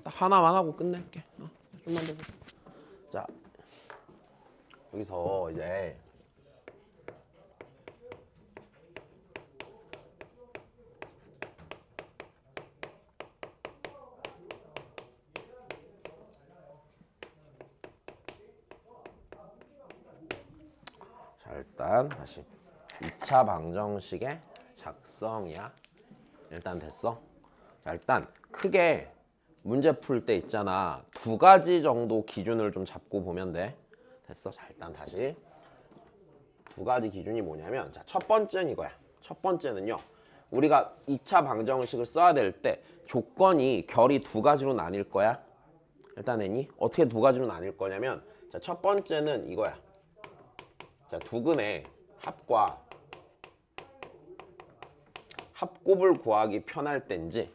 딱 하나만 하고 끝낼게. 좀만 더 보자. 자, 여기서 이제 자, 일단 다시 2차 방정식의 작성이야. 일단 됐어. 자, 일단 크게 문제 풀 때 있잖아. 두 가지 정도 기준을 좀 잡고 보면 돼. 됐어. 자, 일단 다시 두 가지 기준이 뭐냐면, 자, 첫 번째는 이거야. 첫 번째는요, 우리가 2차 방정식을 써야 될 때 조건이 결이 두 가지로 나뉠 거야. 일단 했니? 어떻게 두 가지로 나뉠 거냐면, 자, 첫 번째는 이거야. 자, 두근의 합과 합곱을 구하기 편할 땐지,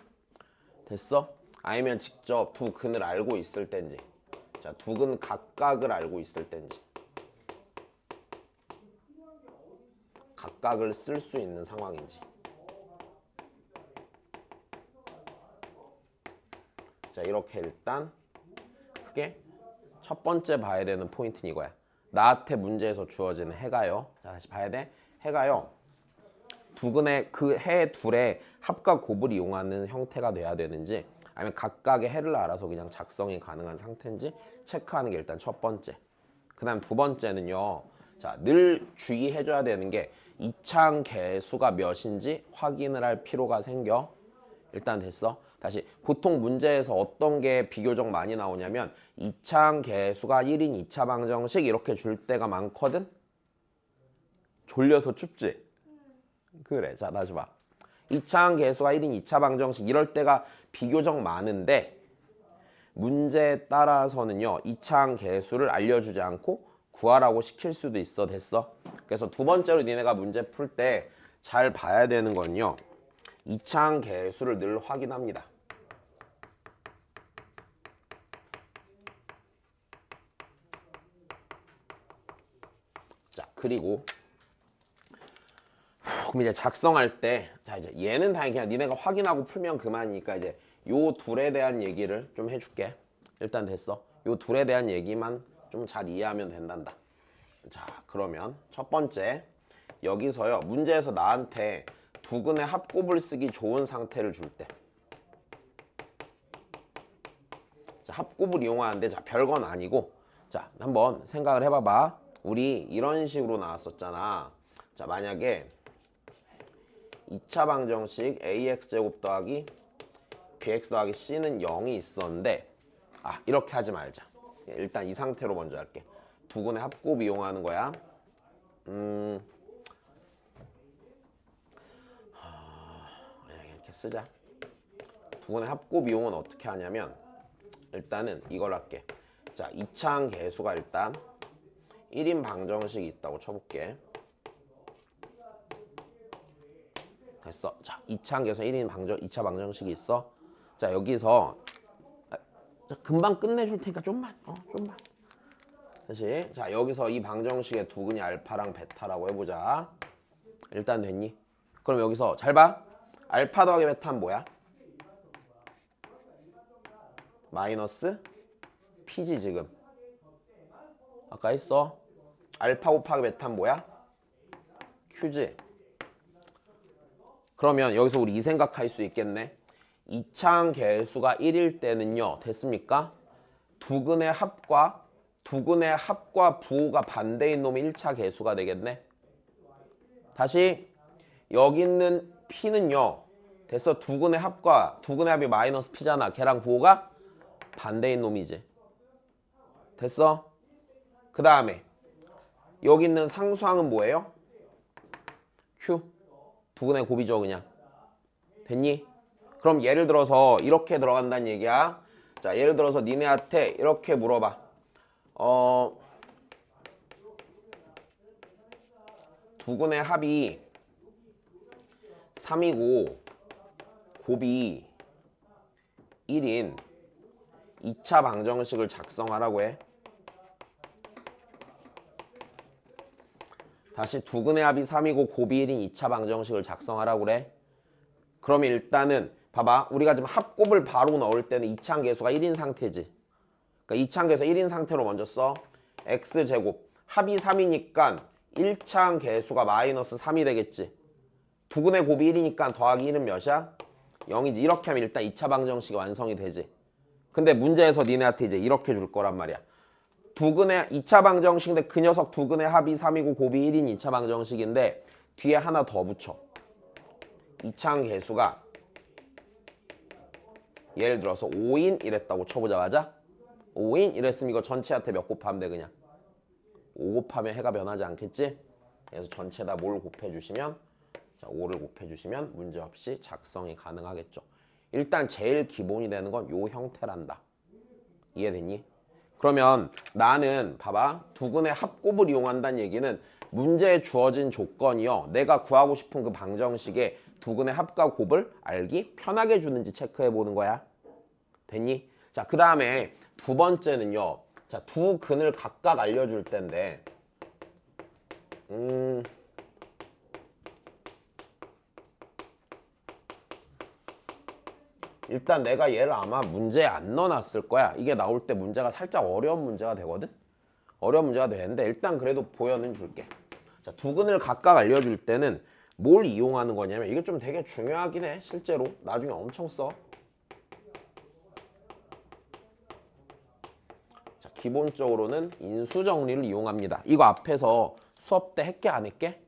됐어? 아니면 직접 두 근을 알고 있을 땐지, 자, 두 근 각각을 알고 있을 땐지, 각각을 쓸 수 있는 상황인지. 자, 이렇게 일단 크게 첫 번째 봐야 되는 포인트는 이거야. 나한테 문제에서 주어지는 해가요. 자, 다시 봐야 돼. 해가요. 두근의 그 해 둘의 합과 곱을 이용하는 형태가 돼야 되는지, 아니면 각각의 해를 알아서 그냥 작성이 가능한 상태인지 체크하는 게 일단 첫 번째. 그 다음 두 번째는요, 자, 늘 주의해줘야 되는 게 이차항 개수가 몇인지 확인을 할 필요가 생겨. 일단 됐어. 다시 보통 문제에서 어떤 게 비교적 많이 나오냐면 이차항 개수가 1인 2차 방정식 이렇게 줄 때가 많거든. 졸려서 춥지? 그래. 자, 다시 봐. 2차항 개수가 1인 2차 방정식 이럴 때가 비교적 많은데, 문제에 따라서는요 2차항 개수를 알려주지 않고 구하라고 시킬 수도 있어. 됐어? 그래서 두 번째로 니네가 문제 풀 때 잘 봐야 되는 건요, 2차항 개수를 늘 확인합니다. 자, 그리고 그럼 이제 작성할 때, 자, 이제 얘는 당연히 그냥 니네가 확인하고 풀면 그만이니까 이제 요 둘에 대한 얘기를 좀 해줄게. 일단 됐어. 요 둘에 대한 얘기만 좀 잘 이해하면 된단다. 자, 그러면 첫 번째, 여기서요 문제에서 나한테 두근의 합곱을 쓰기 좋은 상태를 줄 때, 자, 합곱을 이용하는데, 자, 별건 아니고, 자, 한번 생각을 해봐봐. 우리 이런 식으로 나왔었잖아. 자, 만약에 2차 방정식 ax제곱 더하기 bx 더하기 c는 0이 있었는데, 이렇게 하지 말자. 일단 이 상태로 먼저 할게. 두근의 합곱 이용하는 거야. 이렇게 쓰자. 두근의 합곱 이용은 어떻게 하냐면, 일단은 이걸 할게. 자, 2차항 개수가 일단 1인 방정식이 있다고 쳐볼게. 됐어. 자, 2차항 개수 1인 2차 방정식이 있어. 자, 여기서 금방 끝내줄 테니까 좀만. 좀만. 다시. 자, 여기서 이 방정식의 두근이 알파랑 베타라고 해보자. 일단 됐니? 그럼 여기서 잘 봐. 알파 더하기 베타는 뭐야? 마이너스 P지 지금. 아까 했어. 알파 곱하기 베타는 뭐야? Q지. 그러면 여기서 우리 이 생각할 수 있겠네. 2차항 개수가 1일 때는요, 됐습니까? 두근의 합과 부호가 반대인 놈이 1차 개수가 되겠네. 다시 여기 있는 P는요, 됐어. 두근의 합이 마이너스 P잖아. 걔랑 부호가 반대인 놈이지. 됐어? 그 다음에 여기 있는 상수항은 뭐예요? Q. 두근의 곱이죠 그냥. 됐니? 그럼 예를 들어서 이렇게 들어간다는 얘기야. 자, 예를 들어서 니네한테 이렇게 물어봐. 두근의 합이 3이고 곱이 1인 2차 방정식을 작성하라고 해. 다시 두근의 합이 3이고 곱이 1인 2차 방정식을 작성하라고 그래. 그럼 일단은 봐봐. 우리가 지금 합곱을 바로 넣을 때는 이차항계수가 1인 상태지. 그러니까 이차항계수 1인 상태로 먼저 써. x제곱. 합이 3이니까 1차항계수가 마이너스 3이 되겠지. 두근의 곱이 1이니까 더하기 1은 몇이야? 0이지. 이렇게 하면 일단 2차 방정식이 완성이 되지. 근데 문제에서 니네한테 이제 이렇게 줄 거란 말이야. 두근의 2차 방정식인데 그 녀석 두근의 합이 3이고 곱이 1인 2차 방정식인데 뒤에 하나 더 붙여. 2차항 계수가 예를 들어서 5인 이랬다고 쳐보자. 맞아? 5인 이랬으면 이거 전체한테 몇 곱하면 돼? 그냥 5 곱하면 해가 변하지 않겠지? 그래서 전체에다 뭘 곱해주시면, 자 5를 곱해주시면 문제없이 작성이 가능하겠죠. 일단 제일 기본이 되는 건 요 형태란다. 이해됐니? 그러면 나는 봐봐. 두근의 합곱을 이용한다는 얘기는 문제에 주어진 조건이요. 내가 구하고 싶은 그 방정식에 두근의 합과 곱을 알기 편하게 주는지 체크해 보는 거야. 됐니? 자, 그 다음에 두 번째는요. 자, 두 근을 각각 알려줄 텐데 일단 내가 얘를 아마 문제에 안 넣어놨을 거야. 이게 나올 때 문제가 살짝 어려운 문제가 되거든. 어려운 문제가 되는데 일단 그래도 보여는 줄게. 자, 두 근을 각각 알려줄 때는 뭘 이용하는 거냐면 이게 좀 되게 중요하긴 해. 실제로 나중에 엄청 써. 자, 기본적으로는 인수정리를 이용합니다. 이거 앞에서 수업 때 했게 안 했게?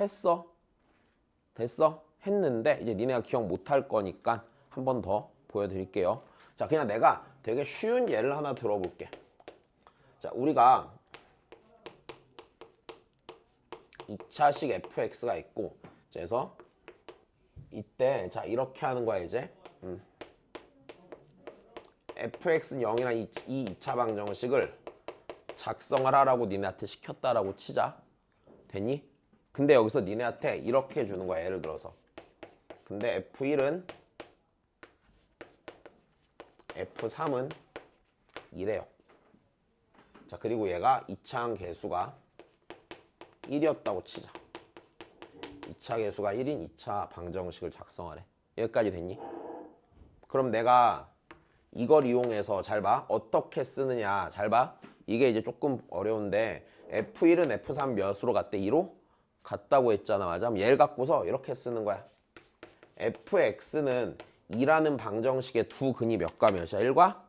했어. 됐어? 했는데 이제 니네가 기억 못할 거니까 한 번 더 보여드릴게요. 자, 그냥 내가 되게 쉬운 예를 하나 들어볼게. 자, 우리가 2차식 fx가 있고, 그래서 이때 자 이렇게 하는 거야 이제. fx는 0이란 이 2차 방정식을 작성을 하라고 니네한테 시켰다라고 치자. 됐니? 근데 여기서 니네한테 이렇게 해주는 거야. 예를 들어서. 근데 f1은 f3은 이래요. 자, 그리고 얘가 2차항 계수가 1이었다고 치자. 2차 계수가 1인 2차 방정식을 작성하래. 여기까지 됐니? 그럼 내가 이걸 이용해서 잘 봐. 어떻게 쓰느냐. 잘 봐. 이게 이제 조금 어려운데 F1은 F3 몇으로 갔대? 2로? 같다고 했잖아. 맞아? 그럼 얘를 갖고서 이렇게 쓰는 거야. fx는 2라는 방정식의 두 근이 몇과 몇이야? 1과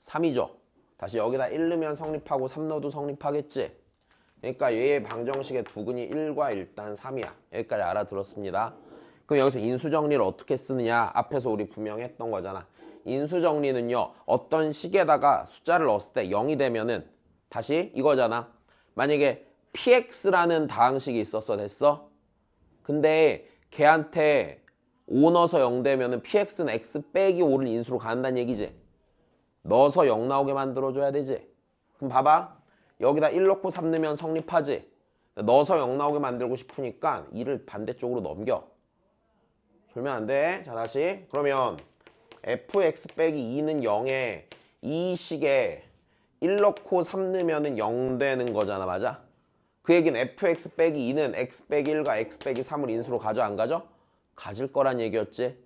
3이죠. 다시 여기다 1 넣으면 성립하고 3 넣어도 성립하겠지. 그러니까 얘의 방정식의 두 근이 1과 일단 3이야. 여기까지 알아들었습니다. 그럼 여기서 인수정리를 어떻게 쓰느냐? 앞에서 우리 분명히 했던 거잖아. 인수정리는요. 어떤 식에다가 숫자를 넣었을 때 0이 되면은 다시 이거잖아. 만약에 px라는 다항식이 있었어. 됐어? 근데 걔한테 5 넣어서 0 되면은 px는 x 빼기 5를 인수로 간다는 얘기지. 넣어서 0 나오게 만들어줘야 되지. 그럼 봐봐. 여기다 1 넣고 3 넣으면 성립하지. 넣어서 0 나오게 만들고 싶으니까 2를 반대쪽으로 넘겨. 그러면 안 돼. 자, 다시. 그러면 fx 빼기 2는 0에 이 식에 1 넣고 3 넣으면 0 되는 거잖아. 맞아? 그 얘기는 fx 빼기 2는 x 빼기 1과 x 빼기 3을 인수로 가져 안 가져? 가질 거란 얘기였지.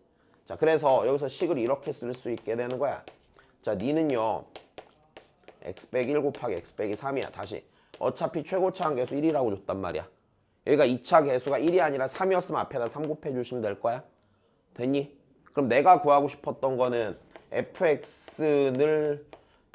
자, 그래서 여기서 식을 이렇게 쓸 수 있게 되는 거야. 자, 니는요. x 빼기 1 곱하기 x 빼기 3이야. 다시. 어차피 최고차항 계수 1이라고 줬단 말이야. 여기가 2차 계수가 1이 아니라 3이었으면 앞에다 3 곱해주시면 될 거야. 됐니? 그럼 내가 구하고 싶었던 거는 fx를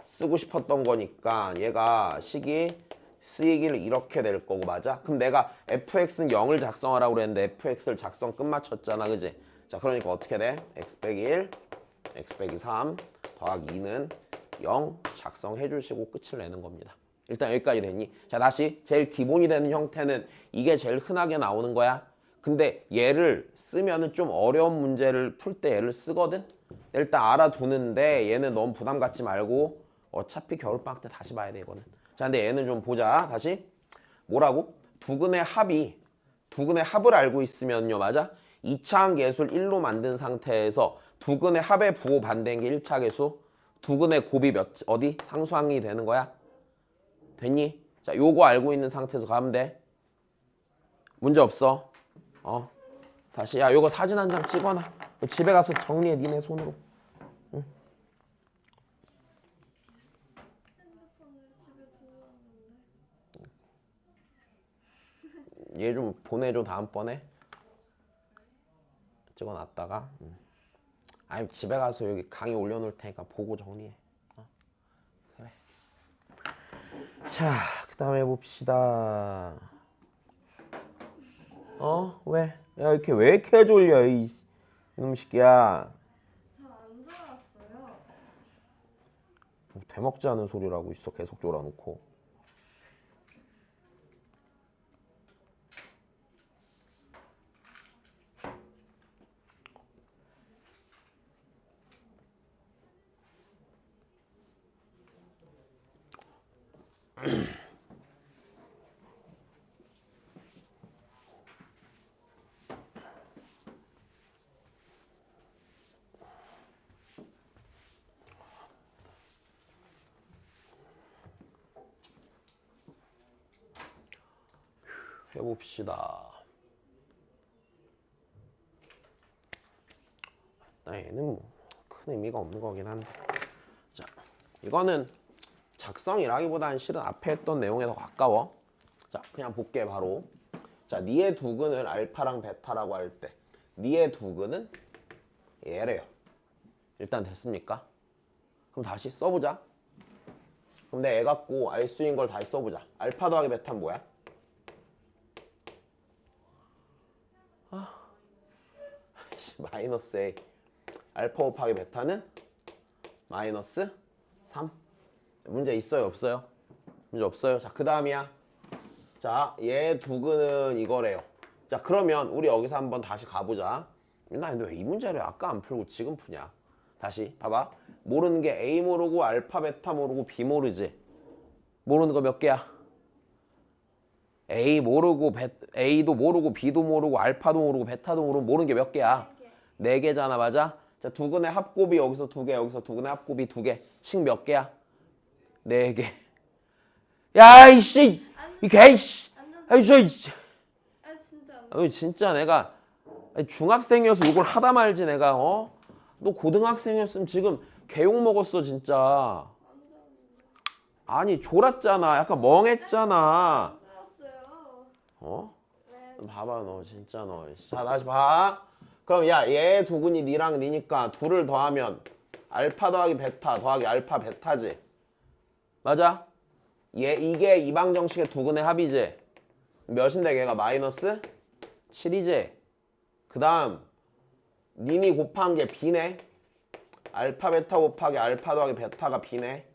쓰고 싶었던 거니까 얘가 식이 쓰이기를 이렇게 될 거고. 맞아? 그럼 내가 fx는 0을 작성하라고 그랬는데 fx를 작성 끝마쳤잖아. 그지? 자, 그러니까 어떻게 돼? x 빼기 1, x 빼기 3 더하기 2는 0 작성해 주시고 끝을 내는 겁니다. 일단 여기까지 됐니? 자, 다시 제일 기본이 되는 형태는 이게 제일 흔하게 나오는 거야. 근데 얘를 쓰면은 좀 어려운 문제를 풀 때 얘를 쓰거든? 일단 알아두는데 얘는 너무 부담 갖지 말고 어차피 겨울방학 때 다시 봐야 돼 이거는. 자, 근데 얘는 좀 보자. 다시. 뭐라고? 두근의 합을 알고 있으면요. 맞아? 2차항 계수를 1로 만든 상태에서 두근의 합의 부호 반대인 게 1차 계수. 두근의 곱이 어디? 상수항이 되는 거야. 됐니? 자, 요거 알고 있는 상태에서 가면 돼. 문제 없어. 다시 야 요거 사진 한 장 찍어놔. 집에 가서 정리해 니네 손으로. 응? 얘 좀 보내줘 다음번에. 찍어놨다가. 아니 집에 가서 여기 강의 올려놓을 테니까 보고 정리해. 그래. 자, 그 다음에 봅시다. 왜? 야, 왜 이렇게 졸려, 이놈 새끼야. 잘 안 졸았어요. 되먹지 않은 소리라고 있어, 계속 졸아놓고. 해봅시다. 얘는 뭐 큰 의미가 없는 거긴 한데. 자, 이거는 작성이라기보다는 실은 앞에 했던 내용에 더 가까워. 자, 그냥 볼게 바로. 자, 니의 두근을 알파랑 베타라고 할 때 니의 두근은 얘래요. 일단 됐습니까? 그럼 다시 써보자. 그럼 내가 애 갖고 알 수 있는 걸 다시 써보자. 알파 더하기 베타는 뭐야? 마이너스 A. 알파 곱하기 베타는 마이너스 3. 문제 있어요 없어요? 문제 없어요. 자, 그 다음이야. 자, 얘 두근은 이거래요. 자, 그러면 우리 여기서 한번 다시 가보자. 나 근데 왜 이 문제를 아까 안 풀고 지금 푸냐? 다시 봐봐. 모르는 게 A 모르고 알파 베타 모르고 B 모르지. 모르는 거 몇 개야? A 모르고 A도 모르고 B도 모르고 알파도 모르고 베타도 모르고 모르는 게 몇 개야? 4개잖아, 맞아? 자, 두근의 합곱이 여기서 2개, 여기서 두근의 합곱이 2개. 식 몇 개야? 4개. 야, 이씨! 이 개이씨! 아이씨! 아 진짜 안 아니, 진짜 내가 중학생이어서 이걸 하다 말지 내가 너 고등학생이었으면 지금 개욕 먹었어 진짜. 아니 졸았잖아. 약간 멍했잖아. 졸았어요. 네. 봐봐 너 진짜 너. 자 다시 봐. 그럼 야 얘 두근이 니랑 니니까 둘을 더하면 알파 더하기 베타 더하기 알파 베타지. 맞아? 이게 이방정식의 두근의 합이지. 몇인데 걔가 마이너스 7이지. 그 다음 님이 곱한 게 B네. 알파 베타 곱하기 알파 더하기 베타가 B네.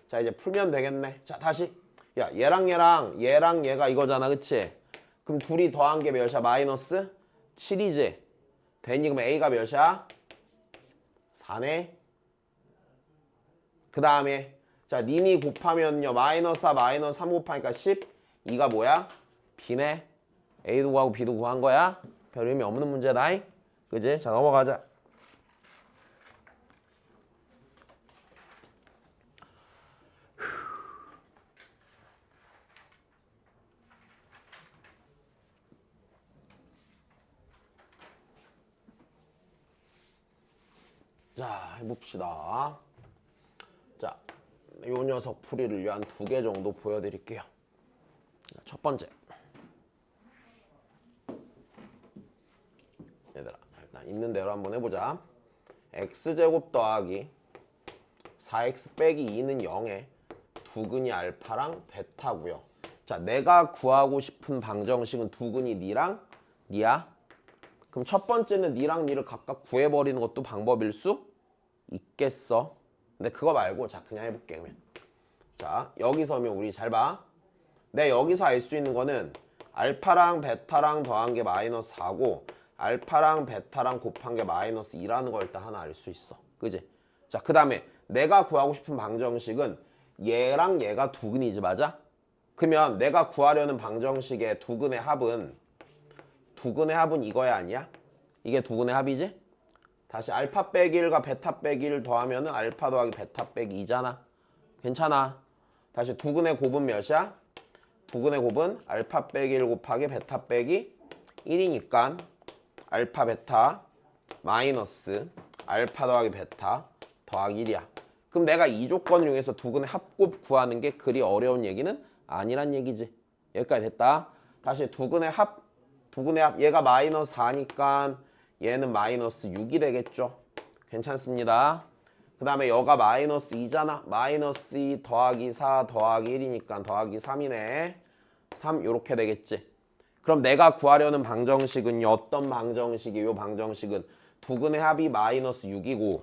자 이제 풀면 되겠네. 자 다시 야 얘랑 얘가 이거잖아 그치? 그럼 둘이 더한 게 몇이야? 마이너스 7이지. 되니 그럼 A가 몇이야? 4네. 그 다음에 자 님이 곱하면요 마이너스 4 마이너스 3 곱하니까 10. 2가 뭐야? B네. A도 구하고 B도 구한 거야. 별 의미 없는 문제다. 그지? 자 넘어가자. 자 해봅시다. 자, 요 녀석 풀이를 위한 2개 정도 보여드릴게요. 첫 번째. 얘들아 일단 있는 대로 한번 해보자. x제곱 더하기 4x 빼기 2는 0에 두근이 알파랑 베타고요. 자, 내가 구하고 싶은 방정식은 두근이 니랑 니야. 그럼 첫 번째는 니랑 니를 각각 구해버리는 것도 방법일 수 있겠어. 근데 그거 말고 자 그냥 해볼게 그러면. 자 여기서면 우리 잘 봐. 내 여기서 알 수 있는 거는 알파랑 베타랑 더한 게 마이너스 4고 알파랑 베타랑 곱한 게 마이너스 2라는 걸 일단 하나 알 수 있어. 그지? 자 그 다음에 내가 구하고 싶은 방정식은 얘랑 얘가 두근이지 맞아? 그러면 내가 구하려는 방정식의 두근의 합은 이거야 아니야? 이게 두근의 합이지? 다시 알파 빼기 1과 베타 빼기 1 더하면은 알파 더하기 베타 빼기 2잖아. 괜찮아. 다시 두근의 곱은 몇이야? 두근의 곱은 알파 빼기 1 곱하기 베타 빼기 1이니까 알파 베타 마이너스 알파 더하기 베타 더하기 1이야. 그럼 내가 이 조건을 이용해서 두근의 합곱 구하는 게 그리 어려운 얘기는 아니란 얘기지. 여기까지 됐다. 다시 두근의 합 얘가 마이너스 4니까 얘는 마이너스 6이 되겠죠. 괜찮습니다. 그 다음에 여가 마이너스 2잖아. 마이너스 2 더하기 4 더하기 1이니까 더하기 3이네. 3 요렇게 되겠지. 그럼 내가 구하려는 방정식은요. 어떤 방정식이에요? 이 방정식은 두근의 합이 마이너스 6이고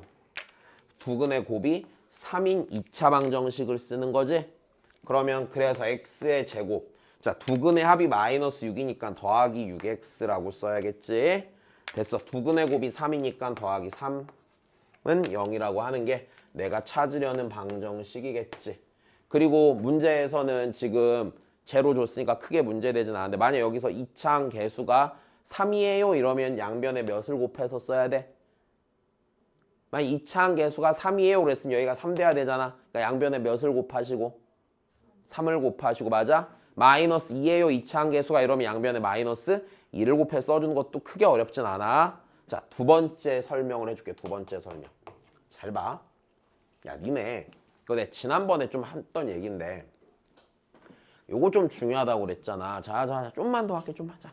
두근의 곱이 3인 2차 방정식을 쓰는 거지. 그러면 그래서 x의 제곱. 자, 두근의 합이 마이너스 6이니까 더하기 6x라고 써야겠지. 됐어. 두근의 곱이 3이니까 더하기 3은 0이라고 하는 게 내가 찾으려는 방정식이겠지. 그리고 문제에서는 지금 제로 줬으니까 크게 문제되진 않은데 만약 여기서 이차항 개수가 3이에요 이러면 양변에 몇을 곱해서 써야 돼? 만약 이차항 개수가 3이에요 그랬으면 여기가 3 돼야 되잖아. 그러니까 양변에 몇을 곱하시고 3을 곱하시고 맞아? 마이너스 2예요 이차항 개수가 이러면 양변에 마이너스 2를 곱해서 써주는 것도 크게 어렵진 않아. 자, 두 번째 설명을 해줄게. 두 번째 설명. 잘 봐. 야, 니네 이거 내가 지난번에 좀 했던 얘기인데 요거 좀 중요하다고 그랬잖아. 자, 좀만 더 할게. 좀만. 자.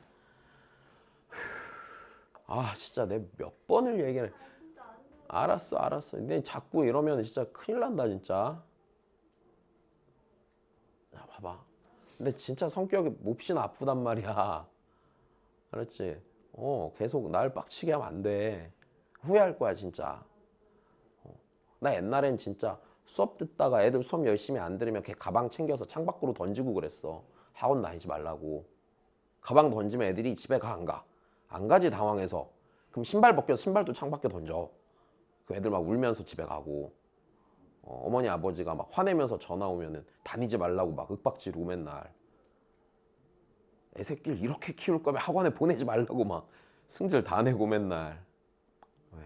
아, 진짜 내가 몇 번을 얘기를. 진짜 안 돼. 알았어. 근데 자꾸 이러면 진짜 큰일 난다, 진짜. 자, 봐봐. 근데 진짜 성격이 몹시 나쁘단 말이야. 알았지? 계속 날 빡치게 하면 안 돼. 후회할 거야, 진짜. 나 옛날엔 진짜 수업 듣다가 애들 수업 열심히 안 들으면 걔 가방 챙겨서 창밖으로 던지고 그랬어. 학원 다니지 말라고. 가방 던지면 애들이 집에 가, 안 가? 안 가지, 당황해서. 그럼 신발 벗겨서 신발도 창밖에 던져. 그 애들 막 울면서 집에 가고. 어머니 아버지가 막 화내면서 전화 오면은 다니지 말라고 막 윽박지르고 맨날. 애 새끼를 이렇게 키울 거면 학원에 보내지 말라고 막 승질 다 내고 맨날. 왜?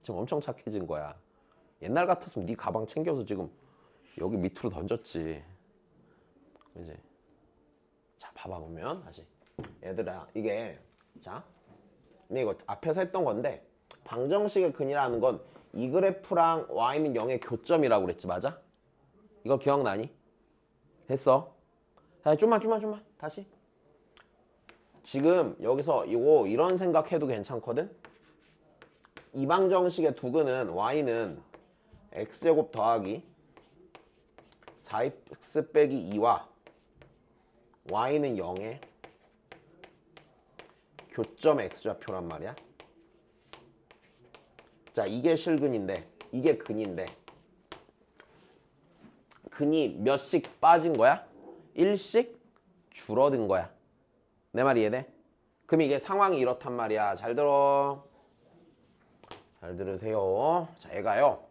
지금 엄청 착해진 거야. 옛날 같았으면 네 가방 챙겨서 지금 여기 밑으로 던졌지. 그지? 자, 봐봐 보면 다시. 얘들아, 이게 자, 근데 이거 앞에서 했던 건데 방정식의 근이라는 건 이 그래프랑 y는 0의 교점이라고 그랬지, 맞아? 이거 기억나니? 됐어. 자, 좀만 다시. 지금 여기서 이거 이런 생각해도 괜찮거든. 이 방정식의 두근은 y는 x제곱 더하기 4x 빼기 2와 y는 0의 교점 x좌표란 말이야. 자, 이게 실근인데 이게 근인데 근이 몇씩 빠진 거야? 1씩 줄어든 거야. 내 말 이해돼? 그럼 이게 상황이 이렇단 말이야. 잘 들어. 잘 들으세요. 자, 얘가요.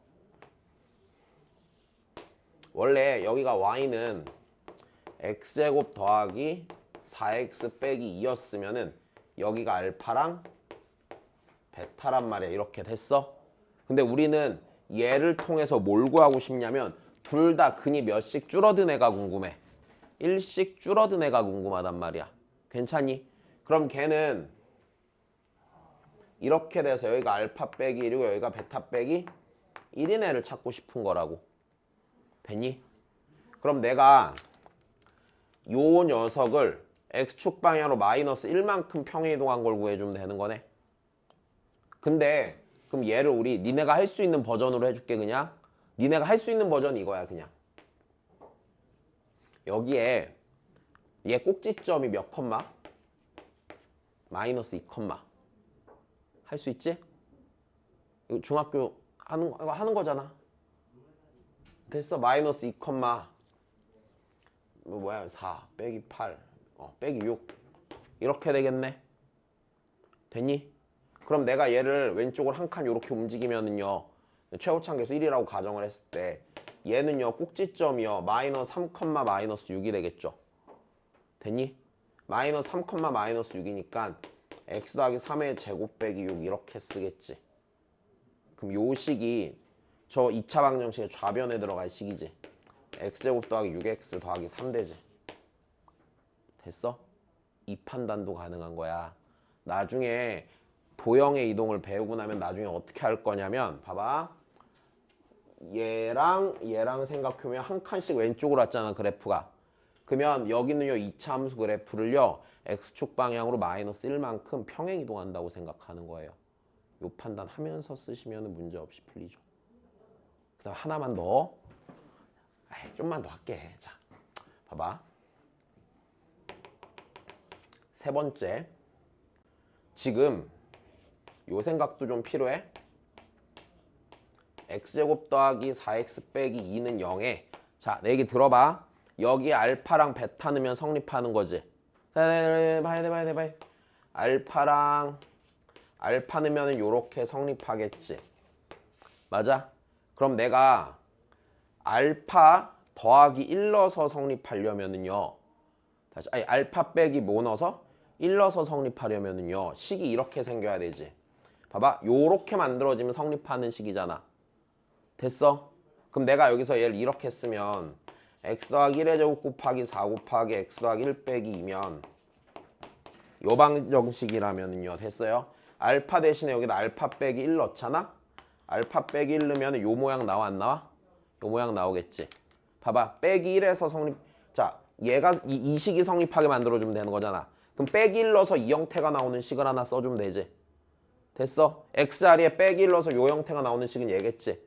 원래 여기가 y는 x제곱 더하기 4x 빼기 2였으면은 여기가 알파랑 베타란 말이야. 이렇게 됐어? 근데 우리는 얘를 통해서 뭘 구하고 싶냐면 둘 다 근이 몇씩 줄어든 애가 궁금해. 1씩 줄어든 애가 궁금하단 말이야. 괜찮니? 그럼 걔는 이렇게 돼서 여기가 알파 빼기 1이고 여기가 베타 빼기 1인 애를 찾고 싶은 거라고. 됐니? 그럼 내가 요 녀석을 x축 방향으로 마이너스 1만큼 평행이동한 걸 구해주면 되는 거네. 근데 그럼 얘를 우리 니네가 할 수 있는 버전으로 해줄게. 그냥 니네가 할 수 있는 버전이 이거야. 그냥 여기에 얘 꼭지점이 몇 컴마? 마이너스 2 컴마. 할 수 있지? 이거 중학교 하는 거잖아. 됐어. 마이너스 2 컴마 뭐야 4 빼기 8 빼기 6 이렇게 되겠네. 됐니? 그럼 내가 얘를 왼쪽으로 한 칸 이렇게 움직이면은요 최고차항 계수 1이라고 가정을 했을 때 얘는요 꼭지점이요 마이너스 3 컴마 마이너스 6이 되겠죠. 됐니? 마이너스 3 컴마 마이너스 6이니까 x 더하기 3의 제곱 빼기 6 이렇게 쓰겠지. 그럼 요 식이 저 2차 방정식의 좌변에 들어갈 식이지. x제곱 더하기 6x 더하기 3 되지. 됐어? 이 판단도 가능한 거야. 나중에 도형의 이동을 배우고 나면 나중에 어떻게 할 거냐면 봐봐. 얘랑 생각해보면 한 칸씩 왼쪽으로 왔잖아 그래프가. 그러면 여기는요 2차 함수 그래프를요 x축 방향으로 마이너스 1만큼 평행 이동한다고 생각하는 거예요. 요 판단 하면서 쓰시면 문제 없이 풀리죠. 그 다음 하나만 더. 좀만 더 할게. 자, 봐봐. 세 번째. 지금 요 생각도 좀 필요해. x제곱 더하기 4x 빼기 2는 0에 자, 내 얘기 들어봐. 여기 알파랑 베타 넣으면 성립하는 거지. 봐야 돼. 알파랑 알파 넣으면 요렇게 성립하겠지. 맞아? 그럼 내가 알파 더하기 1 넣어서 성립하려면은요. 다시 알파 빼기 뭐 넣어서 1 넣어서 성립하려면은요. 식이 이렇게 생겨야 되지. 봐봐. 요렇게 만들어지면 성립하는 식이잖아. 됐어? 그럼 내가 여기서 얘를 이렇게 쓰면 x 더하기 1의 제곱 곱하기 4 곱하기 x 더하기 1 빼기 2면 요 방정식이라면요. 됐어요? 알파 대신에 여기다 알파 빼기 1 넣잖아? 알파 빼기 1 넣으면 요 모양 나와 안 나와? 요 모양 나오겠지. 봐봐. 빼기 1에서 성립. 자, 얘가 이 식이 성립하게 만들어주면 되는 거잖아. 그럼 빼기 1 넣어서 이 형태가 나오는 식을 하나 써주면 되지. 됐어? x 자리에 빼기 1 넣어서 요 형태가 나오는 식은 얘겠지.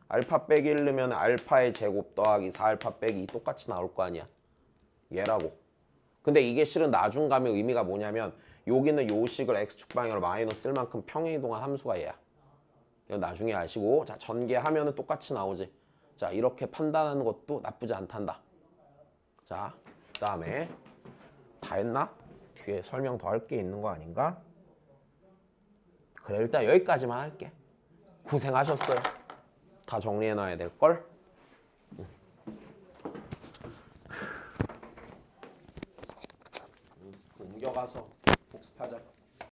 알파 빼기 1 넣으면 알파의 제곱 더하기 4알파 빼기 2 똑같이 나올 거 아니야. 얘라고. 근데 이게 실은 나중감의 의미가 뭐냐면 여기는 요 식을 x축 방향으로 마이너스 1만큼 평행 이동한 함수가 얘야. 이건 나중에 아시고 자 전개하면은 똑같이 나오지. 자 이렇게 판단하는 것도 나쁘지 않단다. 자 그다음에 다 했나? 뒤에 설명 더 할 게 있는 거 아닌가? 그래 일단 여기까지만 할게. 고생하셨어요. 다 정리해놔야 될걸? 옮겨가서 복습하자.